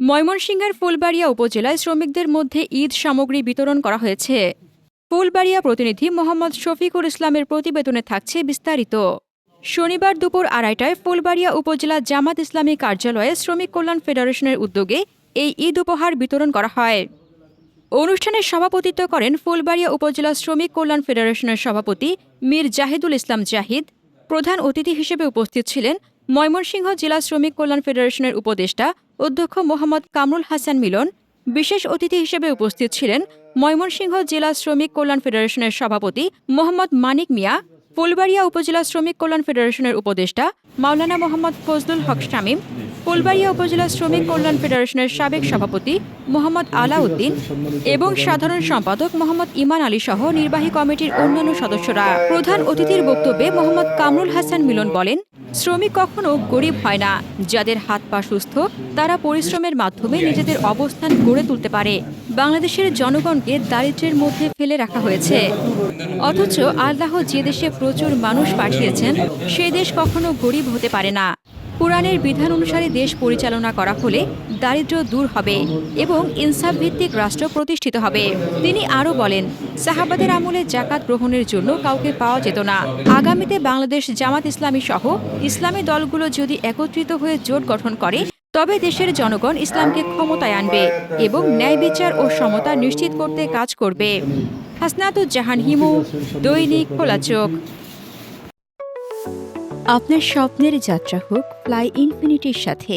ময়মনসিংহের ফুলবাড়িয়া উপজেলায় শ্রমিকদের মধ্যে ঈদ সামগ্রী বিতরণ করা হয়েছে। ফুলবাড়িয়া প্রতিনিধি মোহাম্মদ শফিকুল ইসলামের প্রতিবেদনে থাকছে বিস্তারিত। শনিবার দুপুর ২:৩০টায় ফুলবাড়িয়া উপজেলা জামাত ইসলামী কার্যালয়ে শ্রমিক কল্যাণ ফেডারেশনের উদ্যোগে এই ঈদ উপহার বিতরণ করা হয়। অনুষ্ঠানে সভাপতিত্ব করেন ফুলবাড়িয়া উপজেলা শ্রমিক কল্যাণ ফেডারেশনের সভাপতি মীর জাহিদুল ইসলাম জাহিদ। প্রধান অতিথি হিসেবে উপস্থিত ছিলেন ময়মনসিংহ জেলা শ্রমিক কল্যাণ ফেডারেশনের উপদেষ্টা অধ্যক্ষ মোহাম্মদ কামরুল হাসান মিলন। বিশেষ অতিথি হিসেবে উপস্থিত ছিলেন ময়মনসিংহ জেলা শ্রমিক কল্যাণ ফেডারেশনের সভাপতি মোহাম্মদ মানিক মিয়া, ফুলবাড়িয়া উপজেলা শ্রমিক কল্যাণ ফেডারেশনের উপদেষ্টা মাওলানা মোহাম্মদ ফজলুল হক শামীম, ফুলবাড়িয়া উপজেলা শ্রমিক কল্যাণ ফেডারেশনের সাবেক সভাপতি মোহাম্মদ আলাউদ্দিন এবং সাধারণ সম্পাদক মোহাম্মদ ইমান আলী সহ নির্বাহী কমিটির অন্যান্য সদস্যরা। প্রধান অতিথির বক্তব্যে মোহাম্মদ কামরুল হাসান মিলন বলেন, শ্রমিক কখনো গরিব হয় না। যাদের হাত পা সুস্থ তারা পরিশ্রমের মাধ্যমে নিজেদের অবস্থান গড়ে তুলতে পারে। বাংলাদেশের জনগণকে দারিদ্র্যের মধ্যে ফেলে রাখা হয়েছে, অথচ আল্লাহ যে দেশে প্রচুর মানুষ পাঠিয়েছেন সে দেশ কখনো গরিব হতে পারে না। কুরআনের বিধান অনুসারে দেশ পরিচালনা করা হলে দারিদ্র্য দূর হবে এবং ইনসাফ ভিত্তিক রাষ্ট্র প্রতিষ্ঠিত হবে। তিনি আরও বলেন, সাহাবাদের আমলে জাকাত গ্রহণের জন্য কাউকে পাওয়া যেত না। আগামীতে বাংলাদেশ জামাত ইসলামী সহ ইসলামী দলগুলো যদি একত্রিত হয়ে জোট গঠন করে তবে দেশের জনগণ ইসলামকে ক্ষমতায় আনবে এবং ন্যায় বিচার ও সমতা নিশ্চিত করতে কাজ করবে। হাসনাতুজ্জাহান হিমু, দৈনিক খোলা চোখ। আপনার স্বপ্নের যাত্রা হোক ফ্লাই ইনফিনিটির সাথে।